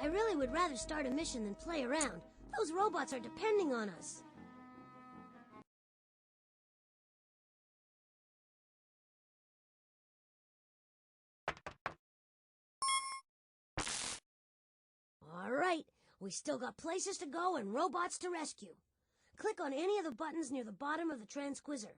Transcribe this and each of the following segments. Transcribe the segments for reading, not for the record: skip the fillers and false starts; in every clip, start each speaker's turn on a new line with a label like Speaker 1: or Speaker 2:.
Speaker 1: I really would rather start a mission than play around. Those robots are depending on us. All right, we still got places to go and robots to rescue. Click on any of the buttons near the bottom of the transquisor.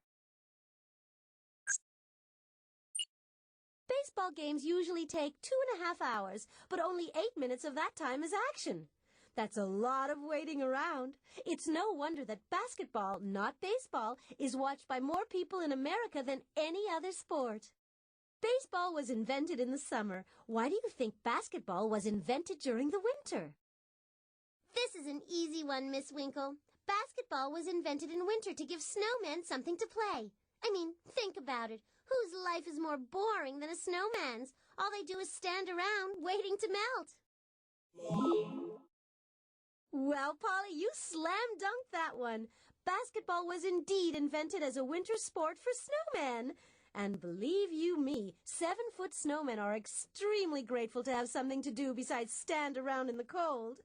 Speaker 2: Baseball games usually take 2.5 hours, but only 8 minutes of that time is action. That's a lot of waiting around. It's no wonder that basketball, not baseball, is watched by more people in America than any other sport. Baseball was invented in the summer. Why do you think basketball was invented during the winter?
Speaker 3: This is an easy one, Miss Winkle. Basketball was invented in winter to give snowmen something to play. I mean, think about it. Whose life is more boring than a snowman's? All they do is stand around waiting to melt.
Speaker 2: Well, Polly, you slam dunked that one. Basketball was indeed invented as a winter sport for snowmen. And believe you me, 7-foot snowmen are extremely grateful to have something to do besides stand around in the cold.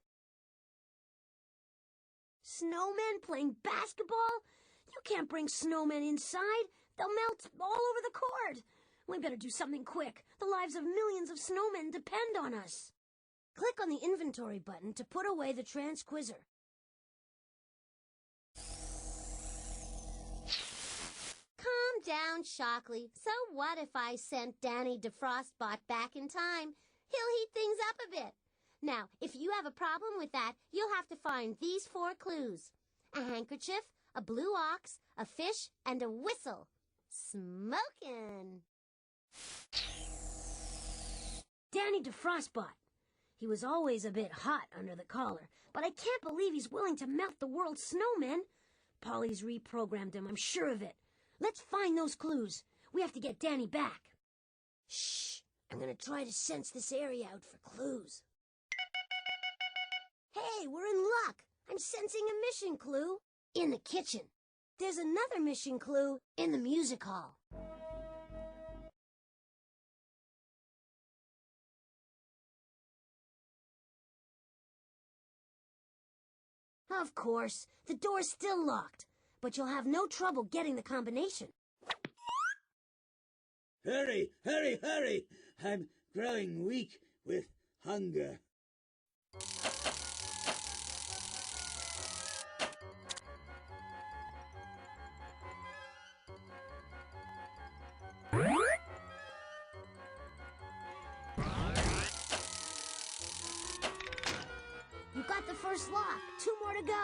Speaker 1: Snowmen playing basketball? You can't bring snowmen inside. They'll melt all over the court. We better do something quick. The lives of millions of snowmen depend on us. Click on the inventory button to put away the transquisor.
Speaker 3: Calm down, Shockley. So what if I sent Danny DeFrostbot back in time? He'll heat things up a bit. Now, if you have a problem with that, you'll have to find these 4 clues. A handkerchief, a blue ox, a fish, and a whistle. Smokin'!
Speaker 1: Danny DeFrostbot. He was always a bit hot under the collar, but I can't believe he's willing to melt the world's snowmen. Polly's reprogrammed him, I'm sure of it. Let's find those clues. We have to get Danny back. Shh! I'm gonna try to sense this area out for clues. Hey, we're in luck! I'm sensing a mission clue in the kitchen. There's another mission clue in the music hall. Of course, the door's still locked, but you'll have no trouble getting the combination.
Speaker 4: Hurry, hurry, hurry! I'm growing weak with hunger.
Speaker 1: You got the first lock. 2 more to go.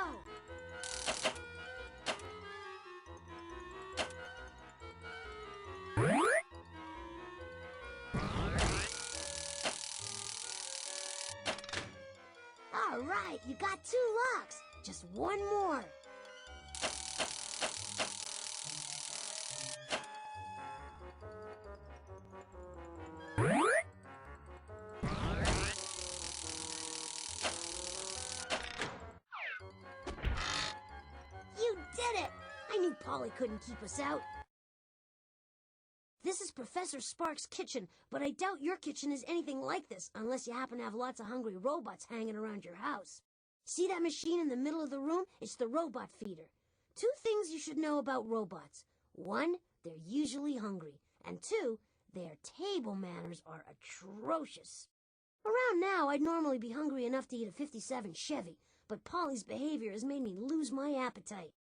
Speaker 1: All right, you got 2 locks. Just 1 more. You did it! I knew Polly couldn't keep us out. This is Professor Sparks' kitchen, but I doubt your kitchen is anything like this unless you happen to have lots of hungry robots hanging around your house. See that machine in the middle of the room? It's the robot feeder. 2 things you should know about robots. 1, they're usually hungry. And 2, their table manners are atrocious. Around now, I'd normally be hungry enough to eat a 57 Chevy, but Polly's behavior has made me lose my appetite.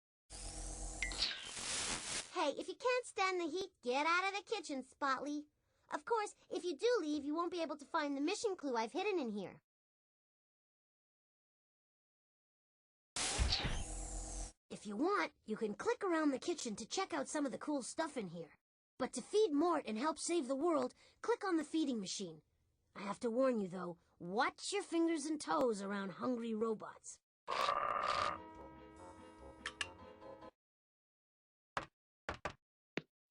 Speaker 3: Hey, if you can't stand the heat, get out of the kitchen, Spotley. Of course, if you do leave, you won't be able to find the mission clue I've hidden in here.
Speaker 1: If you want, you can click around the kitchen to check out some of the cool stuff in here. But to feed Mort and help save the world, click on the feeding machine. I have to warn you, though, watch your fingers and toes around hungry robots.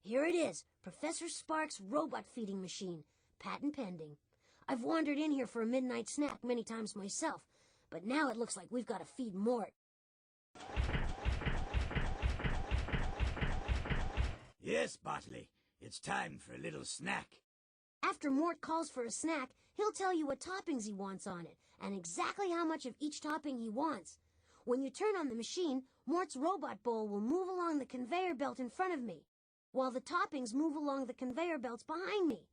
Speaker 1: Here it is, Professor Sparks' robot feeding machine, patent pending. I've wandered in here for a midnight snack many times myself, but now it looks like we've got to feed Mort.
Speaker 4: Yes, Botley, it's time for a little snack.
Speaker 1: After Mort calls for a snack, he'll tell you what toppings he wants on it, and exactly how much of each topping he wants. When you turn on the machine, Mort's robot bowl will move along the conveyor belt in front of me, while the toppings move along the conveyor belts behind me.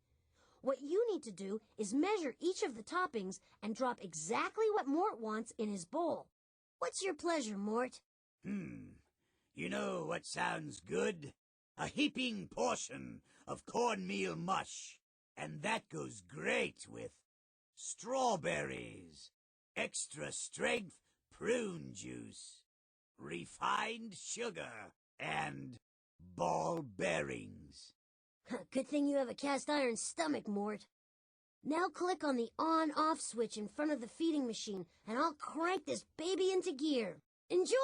Speaker 1: What you need to do is measure each of the toppings and drop exactly what Mort wants in his bowl. What's your pleasure, Mort?
Speaker 4: You know what sounds good? A heaping portion of cornmeal mush. And that goes great with strawberries, extra strength prune juice, refined sugar, and ball bearings.
Speaker 1: Good thing you have a cast iron stomach, Mort. Now click on the on-off switch in front of the feeding machine, and I'll crank this baby into gear. Enjoy!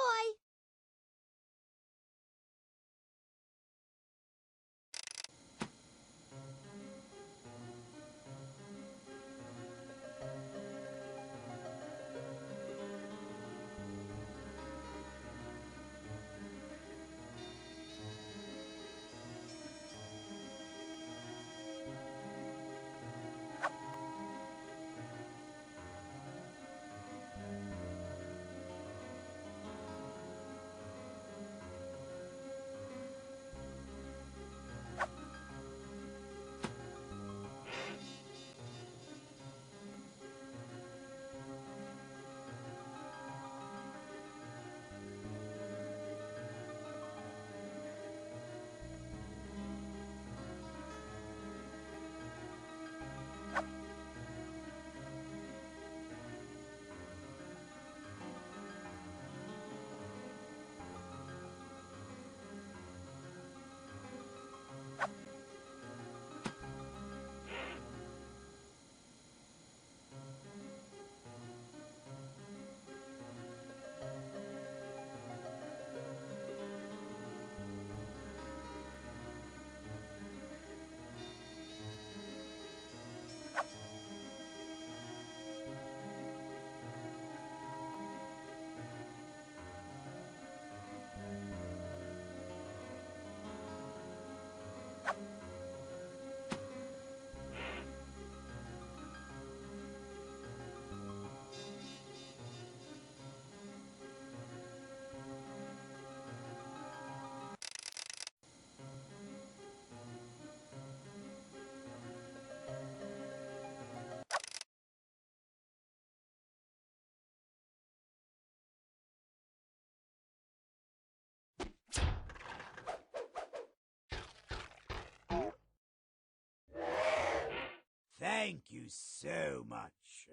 Speaker 4: Thank you so much.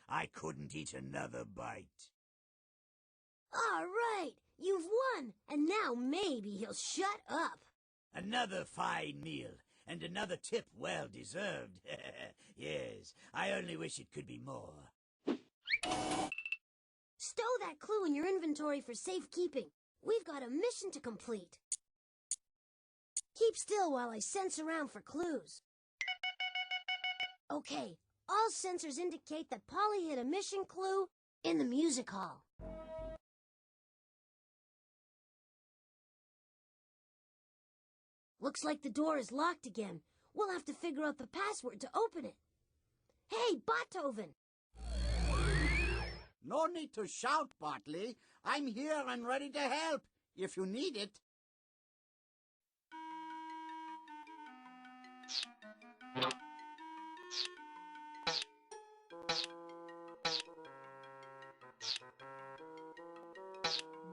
Speaker 4: I couldn't eat another bite.
Speaker 1: All right, you've won, and now maybe he'll shut up.
Speaker 4: Another fine meal, and another tip well deserved. Yes, I only wish it could be more.
Speaker 1: Stow that clue in your inventory for safekeeping. We've got a mission to complete. Keep still while I sense around for clues. Okay, all sensors indicate that Polly hid a mission clue in the music hall. Looks like the door is locked again. We'll have to figure out the password to open it. Hey, Beethoven!
Speaker 5: No need to shout, Botley. I'm here and ready to help, if you need it.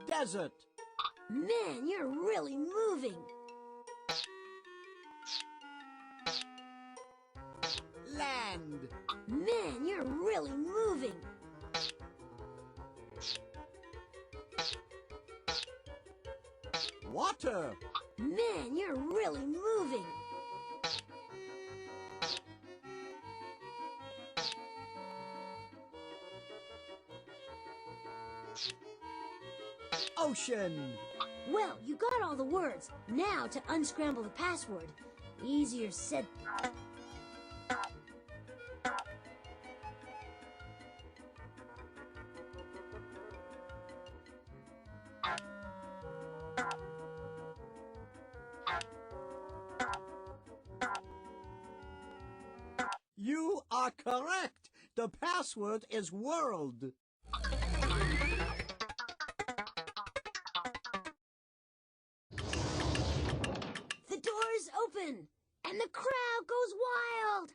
Speaker 5: Desert.
Speaker 1: Man, you're really moving.
Speaker 5: Land.
Speaker 1: Man, you're really moving.
Speaker 5: Water.
Speaker 1: Man, you're really moving.
Speaker 5: Ocean.
Speaker 1: Well, you got all the words. Now to unscramble the password. Easier said.
Speaker 5: are correct. The password is world.
Speaker 1: The doors open, and the crowd goes wild.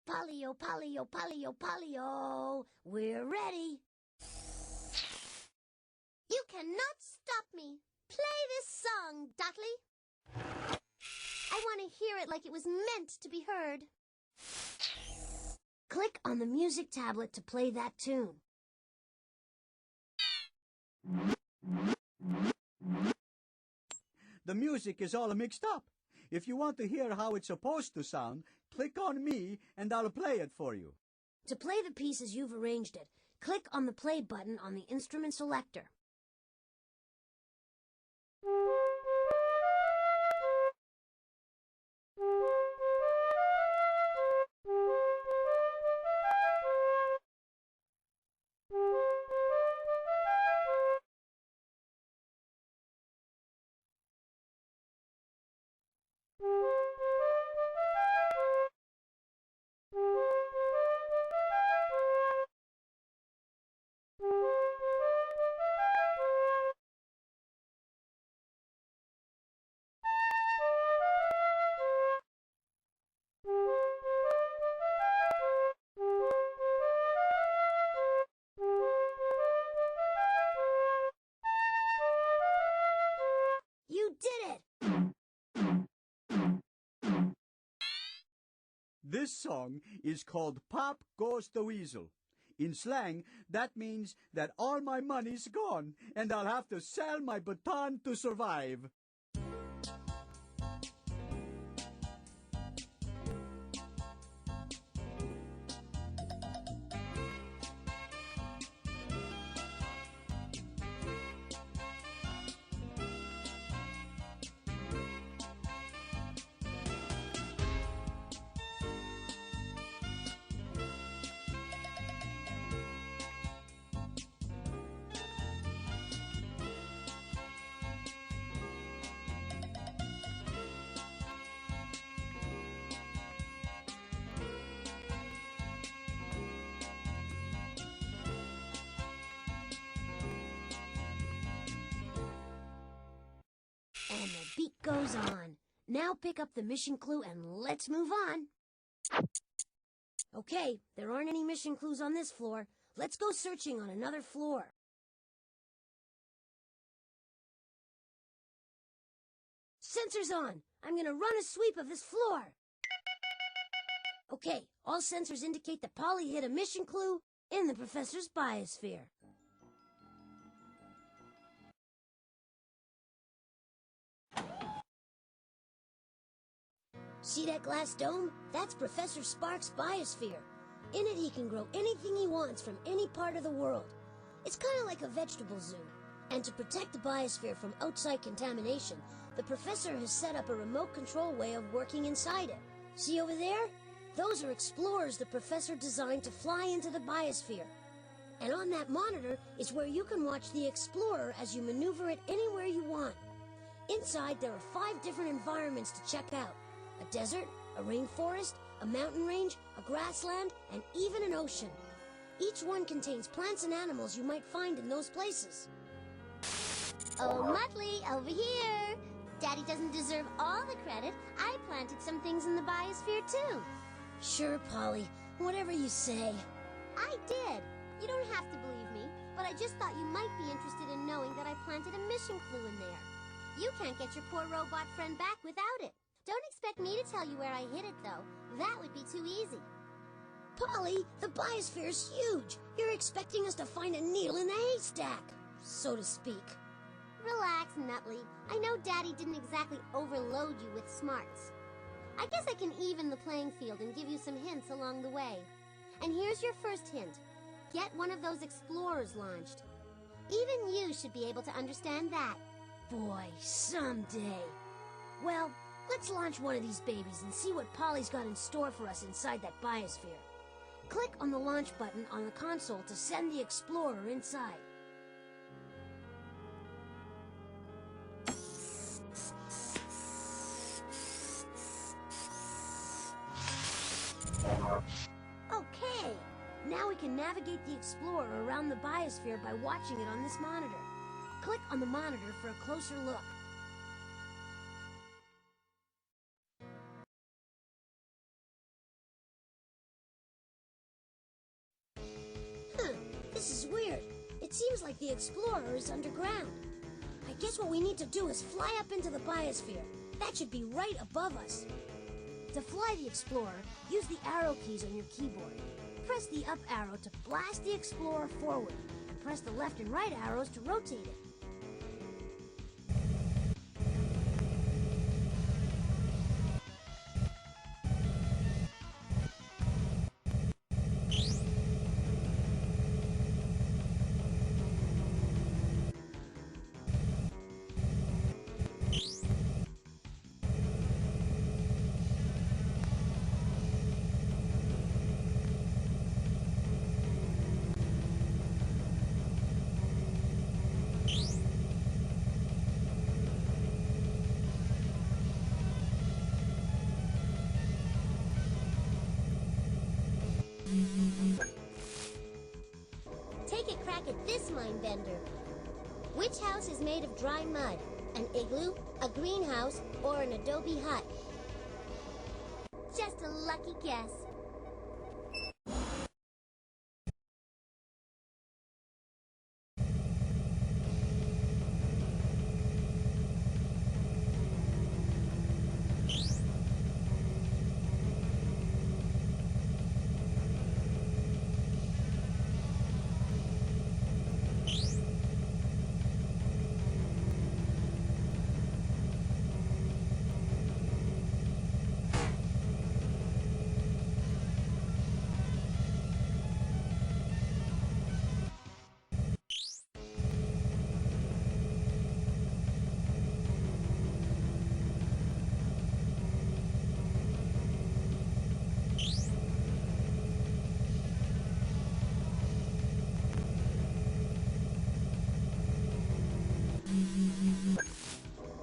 Speaker 3: Polly-o, Polly-o, Polly-o, Polly-o, we're ready. You cannot stop me. Play this song, Botley. I want to hear it like it was meant to be heard.
Speaker 1: Click on the music tablet to play that tune.
Speaker 5: The music is all mixed up. If you want to hear how it's supposed to sound, click on me and I'll play it for you.
Speaker 1: To play the piece as you've arranged it, click on the play button on the instrument selector. You did it!
Speaker 5: This song is called Pop Goes the Weasel. In slang, that means that all my money's gone and I'll have to sell my baton to survive.
Speaker 1: And the beat goes on. Now pick up the mission clue and let's move on. Okay, there aren't any mission clues on this floor. Let's go searching on another floor. Sensors on. I'm gonna run a sweep of this floor. Okay, all sensors indicate that Polly hit a mission clue in the professor's biosphere. See that glass dome? That's Professor Sparks' biosphere. In it, he can grow anything he wants from any part of the world. It's kind of like a vegetable zoo. And to protect the biosphere from outside contamination, the professor has set up a remote control way of working inside it. See over there? Those are explorers the professor designed to fly into the biosphere. And on that monitor is where you can watch the explorer as you maneuver it anywhere you want. Inside, there are 5 different environments to check out. A desert, a rainforest, a mountain range, a grassland, and even an ocean. Each one contains plants and animals you might find in those places.
Speaker 3: Oh, Muttley, over here. Daddy doesn't deserve all the credit. I planted some things in the biosphere, too.
Speaker 1: Sure, Polly. Whatever you say.
Speaker 3: I did. You don't have to believe me, but I just thought you might be interested in knowing that I planted a mission clue in there. You can't get your poor robot friend back without it. Don't expect me to tell you where I hid it, though. That would be too easy.
Speaker 1: Polly, the biosphere's huge. You're expecting us to find a needle in the haystack, so to speak.
Speaker 3: Relax, Nutley. I know Daddy didn't exactly overload you with smarts. I guess I can even the playing field and give you some hints along the way. And here's your first hint. Get one of those explorers launched. Even you should be able to understand that.
Speaker 1: Boy, someday. Well, let's launch one of these babies and see what Polly's got in store for us inside that biosphere. Click on the launch button on the console to send the explorer inside. Okay, now we can navigate the Explorer around the biosphere by watching it on this monitor. Click on the monitor for a closer look. This is weird. It seems like the Explorer is underground. I guess what we need to do is fly up into the biosphere. That should be right above us. To fly the Explorer, use the arrow keys on your keyboard. Press the up arrow to blast the Explorer forward, and press the left and right arrows to rotate it.
Speaker 3: Take a crack at this mind bender. Which house is made of dry mud? An igloo, a greenhouse, or an adobe hut? Just a lucky guess.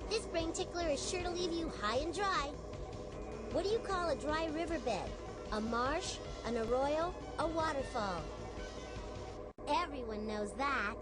Speaker 3: This brain tickler is sure to leave you high and dry. What do you call a dry riverbed? A marsh, an arroyo, a waterfall? Everyone knows that.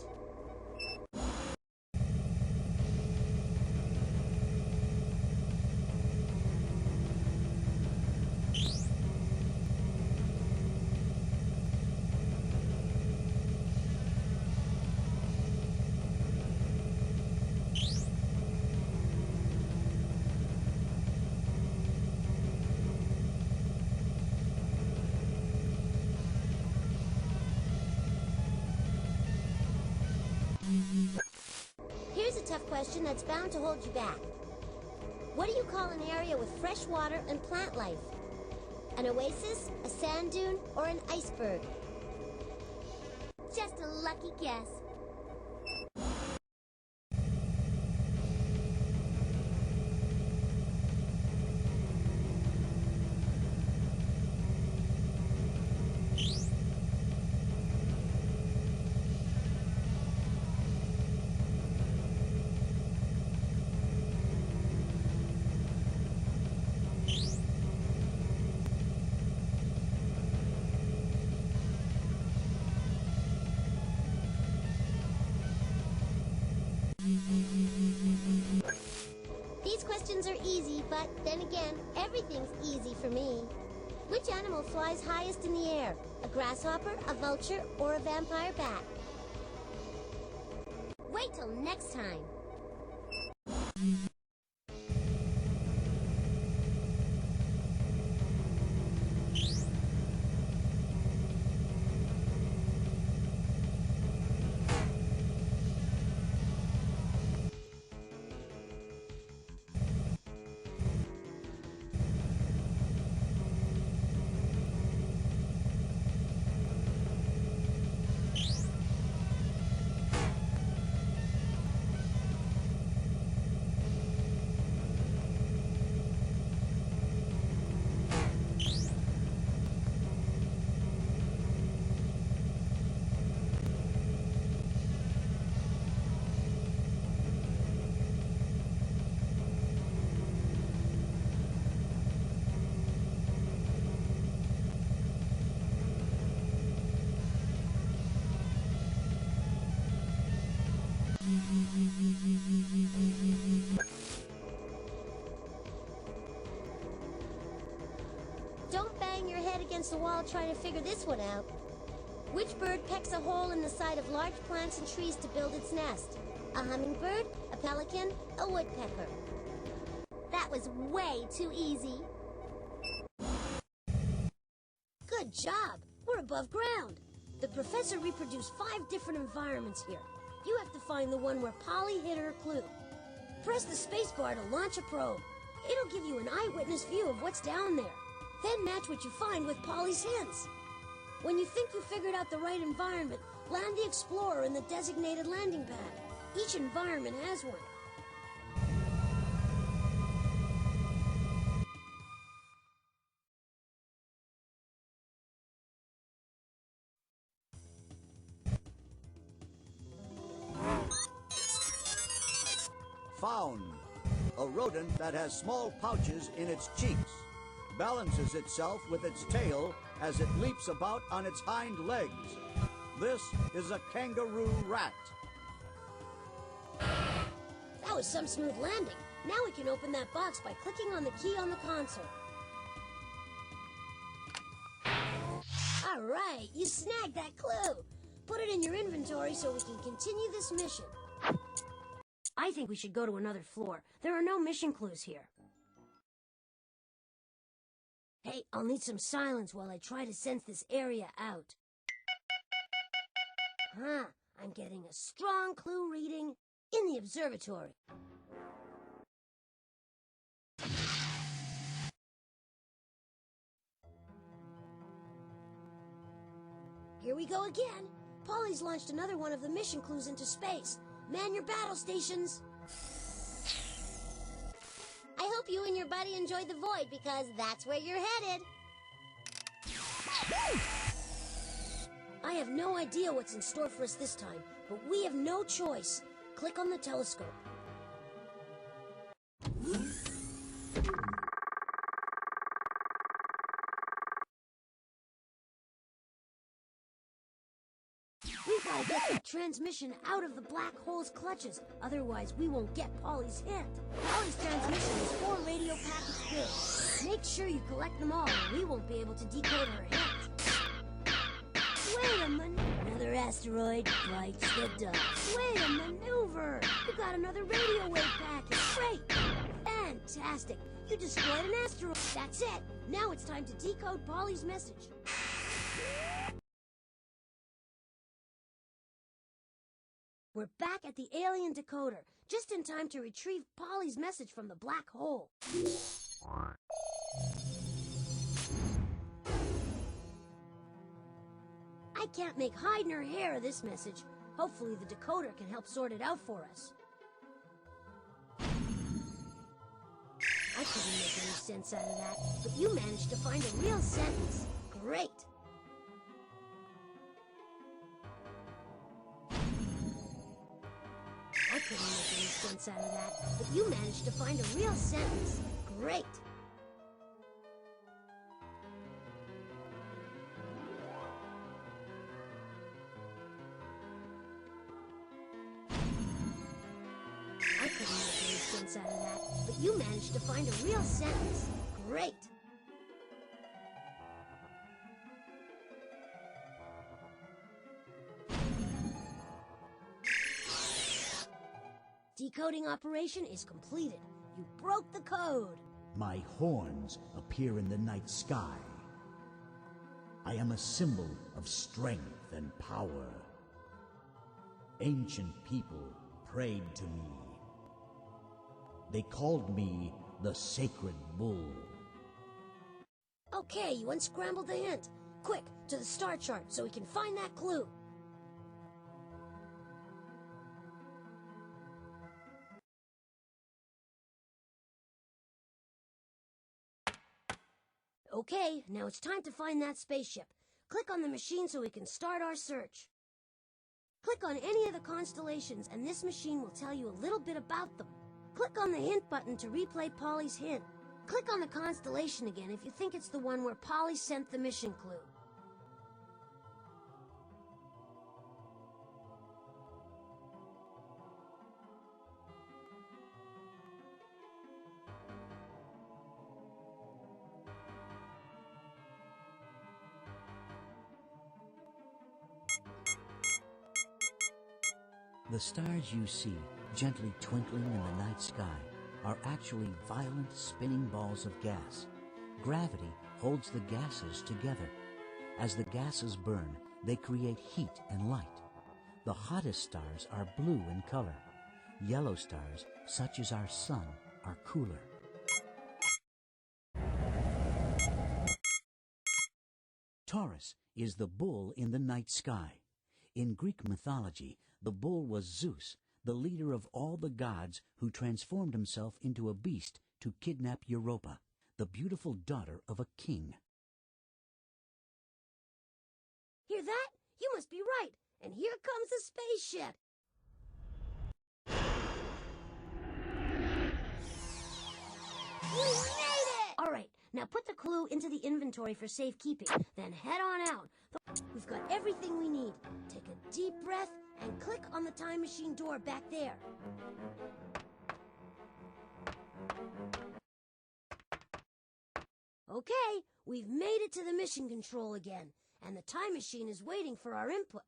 Speaker 3: Here's a tough question that's bound to hold you back. What do you call an area with fresh water and plant life? An oasis, a sand dune, or an iceberg? Just a lucky guess. These questions are easy, but then again, everything's easy for me. Which animal flies highest in the air? A grasshopper, a vulture, or a vampire bat? Wait till next time. Don't bang your head against the wall trying to figure this one out. Which bird pecks a hole in the side of large plants and trees to build its nest? A hummingbird, a pelican, a woodpecker. That was way too easy.
Speaker 1: Good job! We're above ground. The professor reproduced 5 different environments here. You have to find the one where Polly hid her clue. Press the spacebar to launch a probe. It'll give you an eyewitness view of what's down there. Then match what you find with Polly's hints. When you think you figured out the right environment, land the Explorer in the designated landing pad. Each environment has one.
Speaker 5: Found. A rodent that has small pouches in its cheeks. Balances itself with its tail as it leaps about on its hind legs. This is a kangaroo rat.
Speaker 1: That was some smooth landing. Now we can open that box by clicking on the key on the console. All right, you snagged that clue. Put it in your inventory so we can continue this mission. I think we should go to another floor. There are no mission clues here. Hey, I'll need some silence while I try to sense this area out. I'm getting a strong clue reading in the observatory. Here we go again. Polly's launched another one of the mission clues into space. Man your battle stations.
Speaker 3: I hope you and your buddy enjoyed the void because that's where you're headed.
Speaker 1: I have no idea what's in store for us this time, but we have no choice. Click on the telescope. We've got to get that transmission out of the black hole's clutches. Otherwise, we won't get Polly's hint. Polly's transmission is 4 radio packets big. Make sure you collect them all, or we won't be able to decode her hint. Wait a minute. Another asteroid bites the dust. Wait a maneuver. You got another radio wave packet. Great. Fantastic. You destroyed an asteroid. That's it. Now it's time to decode Polly's message. We're back at the alien decoder, just in time to retrieve Polly's message from the black hole. I can't make hide nor hair of this message. Hopefully the decoder can help sort it out for us. I couldn't make any sense out of that, but you managed to find a real sentence. Great! I couldn't make any sense out of that, but you managed to find a real sentence. Great! I couldn't make any sense out of that, but you managed to find a real sentence. Great! Decoding operation is completed. You broke the code.
Speaker 4: My horns appear in the night sky. I am a symbol of strength and power. Ancient people prayed to me. They called me the Sacred Bull.
Speaker 1: Okay, you unscrambled the hint. Quick, to the star chart so we can find that clue. Okay, now it's time to find that spaceship. Click on the machine so we can start our search. Click on any of the constellations and this machine will tell you a little bit about them. Click on the hint button to replay Polly's hint. Click on the constellation again if you think it's the one where Polly sent the mission clue.
Speaker 6: The stars you see, gently twinkling in the night sky, are actually violent spinning balls of gas. Gravity holds the gases together. As the gases burn, they create heat and light. The hottest stars are blue in color. Yellow stars, such as our sun, are cooler. Taurus is the bull in the night sky. In Greek mythology, the bull was Zeus, the leader of all the gods who transformed himself into a beast to kidnap Europa, the beautiful daughter of a king.
Speaker 1: Hear that? You must be right. And here comes the spaceship. We made it! All right, now put the clue into the inventory for safekeeping, then head on out. We've got everything we need. Take a deep breath and click on the time machine door back there. Okay, we've made it to the mission control again, and the time machine is waiting for our input.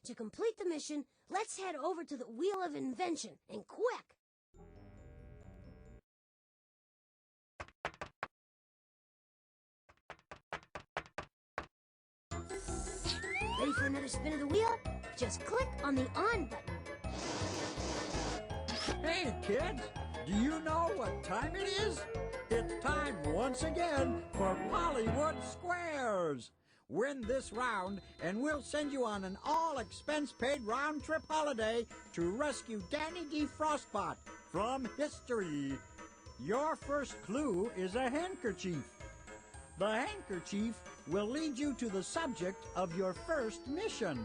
Speaker 1: To complete the mission, let's head over to the Wheel of Invention, and quick! Ready for another spin of the wheel? Just click on the on button.
Speaker 5: Hey, kids, do you know what time it is? It's time once again for Hollywood Squares. Win this round, and we'll send you on an all-expense-paid round-trip holiday to rescue Danny DeFrostbot from history. Your first clue is a handkerchief. The handkerchief will lead you to the subject of your first mission.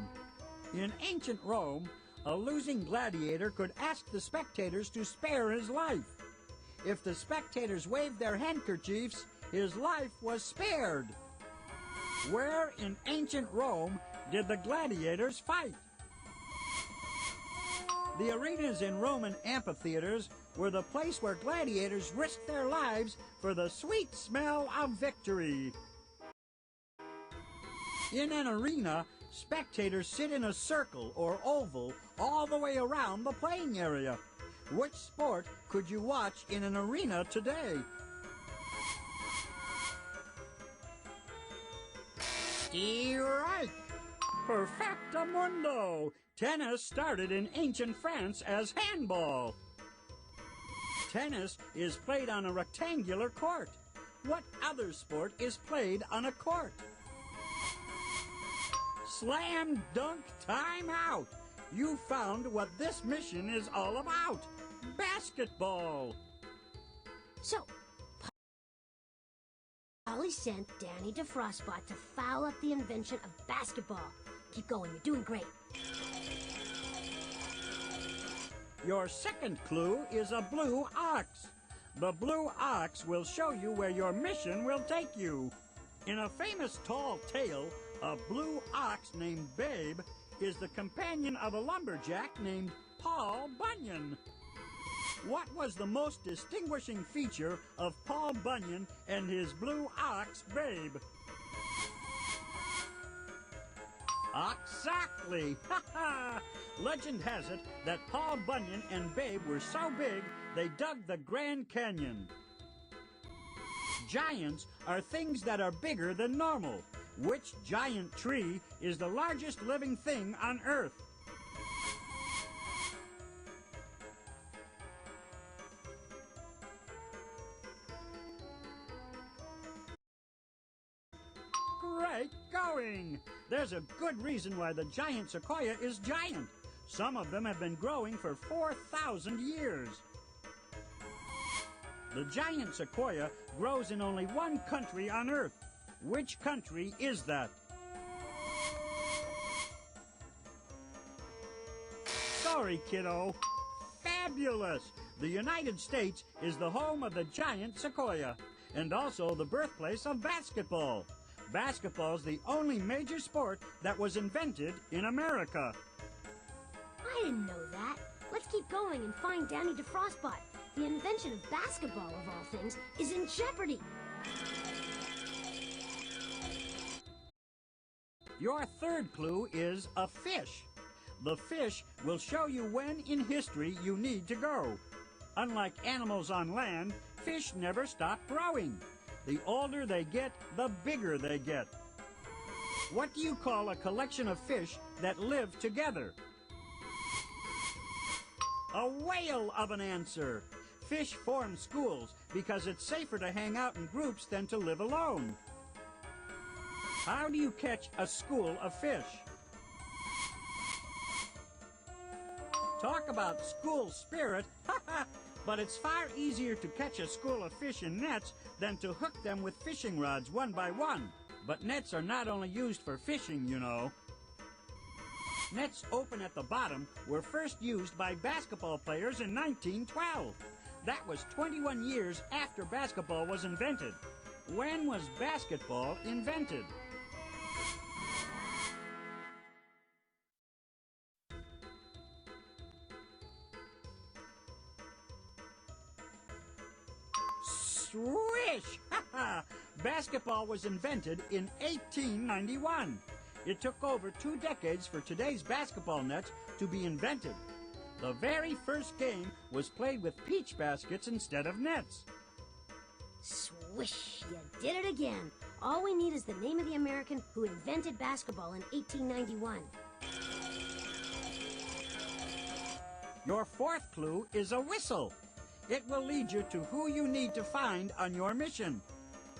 Speaker 5: In ancient Rome, a losing gladiator could ask the spectators to spare his life. If the spectators waved their handkerchiefs, his life was spared. Where in ancient Rome did the gladiators fight? The arenas in Roman amphitheaters were the place where gladiators risked their lives for the sweet smell of victory. In an arena, spectators sit in a circle or oval all the way around the playing area. Which sport could you watch in an arena today? Right! Perfectamundo! Tennis started in ancient France as handball. Tennis is played on a rectangular court. What other sport is played on a court? Slam dunk timeout! You found what this mission is all about. Basketball!
Speaker 1: So, Polly sent Danny DeFrostbot to foul up the invention of basketball. Keep going, you're doing great.
Speaker 5: Your second clue is a blue ox. The blue ox will show you where your mission will take you. In a famous tall tale, a blue ox named Babe is the companion of a lumberjack named Paul Bunyan. What was the most distinguishing feature of Paul Bunyan and his blue ox, Babe? Exactly! Ha ha! Legend has it that Paul Bunyan and Babe were so big they dug the Grand Canyon. Giants are things that are bigger than normal. Which giant tree is the largest living thing on Earth? Great going! There's a good reason why the giant sequoia is giant. Some of them have been growing for 4,000 years. The giant sequoia grows in only one country on Earth. Which country is that? Sorry, kiddo. Fabulous! The United States is the home of the giant sequoia, and also the birthplace of basketball. Basketball's the only major sport that was invented in America.
Speaker 1: I didn't know that. Let's keep going and find Danny DeFrostbot. The invention of basketball, of all things, is in jeopardy.
Speaker 5: Your third clue is a fish. The fish will show you when in history you need to go. Unlike animals on land, fish never stop growing. The older they get, the bigger they get. What do you call a collection of fish that live together? A whale of an answer. Fish form schools because it's safer to hang out in groups than to live alone. How do you catch a school of fish? Talk about school spirit, but it's far easier to catch a school of fish in nets than to hook them with fishing rods one by one. But nets are not only used for fishing, you know. Nets open at the bottom were first used by basketball players in 1912. That was 21 years after basketball was invented. When was basketball invented? Swish! Basketball was invented in 1891. It took over 2 decades for today's basketball nets to be invented. The very first game was played with peach baskets instead of nets.
Speaker 1: Swish! You did it again. All we need is the name of the American who invented basketball in 1891.
Speaker 5: Your fourth clue is a whistle. It will lead you to who you need to find on your mission.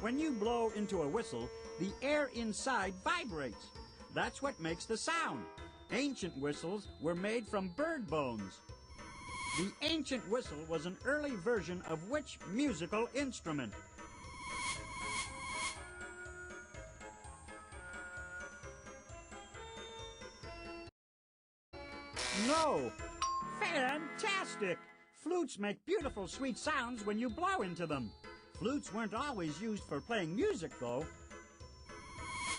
Speaker 5: When you blow into a whistle, the air inside vibrates. That's what makes the sound. Ancient whistles were made from bird bones. The ancient whistle was an early version of which musical instrument? No! Fantastic! Flutes make beautiful sweet sounds when you blow into them. Flutes weren't always used for playing music, though.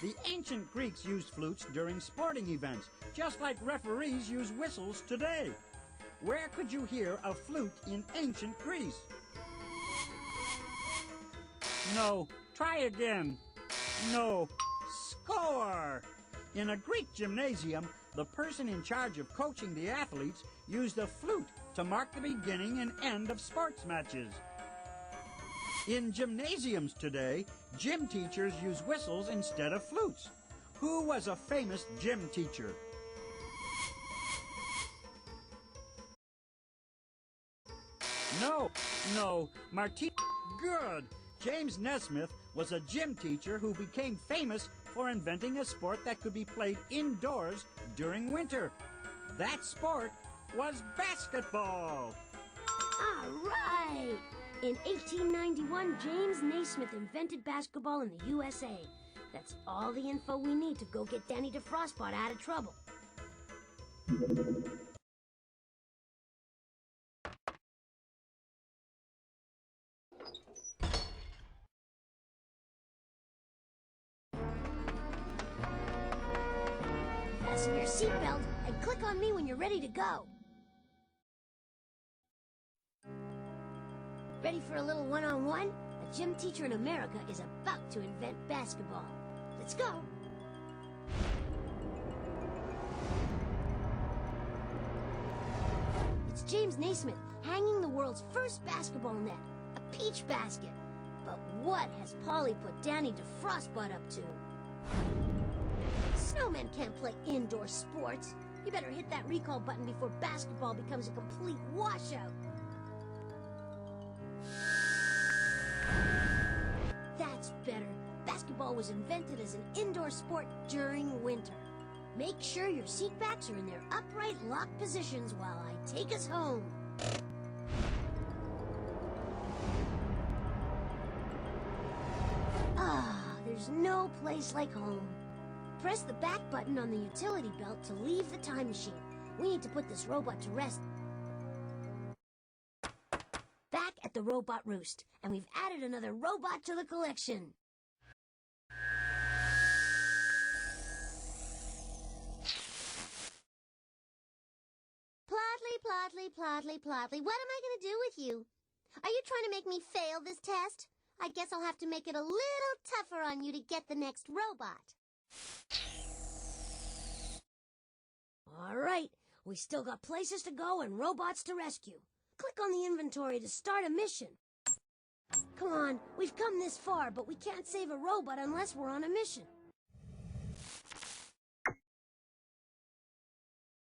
Speaker 5: The ancient Greeks used flutes during sporting events, just like referees use whistles today. Where could you hear a flute in ancient Greece? No. Try again. No. Score! In a Greek gymnasium, the person in charge of coaching the athletes used a flute to mark the beginning and end of sports matches. In gymnasiums today, gym teachers use whistles instead of flutes. Who was a famous gym teacher? No, Martin. Good. James Nesmith was a gym teacher who became famous for inventing a sport that could be played indoors during winter. That sport was basketball.
Speaker 1: All right! In 1891, James Naismith invented basketball in the USA. That's all the info we need to go get Danny DeFrostbot out of trouble. Fasten your seatbelt and click on me when you're ready to go. Ready for a little one-on-one? A gym teacher in America is about to invent basketball. Let's go. It's James Naismith hanging the world's first basketball net, a peach basket. But what has Polly put Danny DeFrostbot up to? Snowmen can't play indoor sports. You better hit that recall button before basketball becomes a complete washout. That's better. Basketball was invented as an indoor sport during winter. Make sure your seat backs are in their upright locked positions while I take us home. There's no place like home. Press the back button on the utility belt to leave the time machine. We need to put this robot to rest. Back at the robot roost, and we've added another robot to the collection.
Speaker 3: Plotly, what am I going to do with you? Are you trying to make me fail this test? I guess I'll have to make it a little tougher on you to get the next robot.
Speaker 1: All right, We still got places to go and robots to rescue. Click on the inventory to start a mission. Come on, we've come this far, but we can't save a robot unless we're on a mission.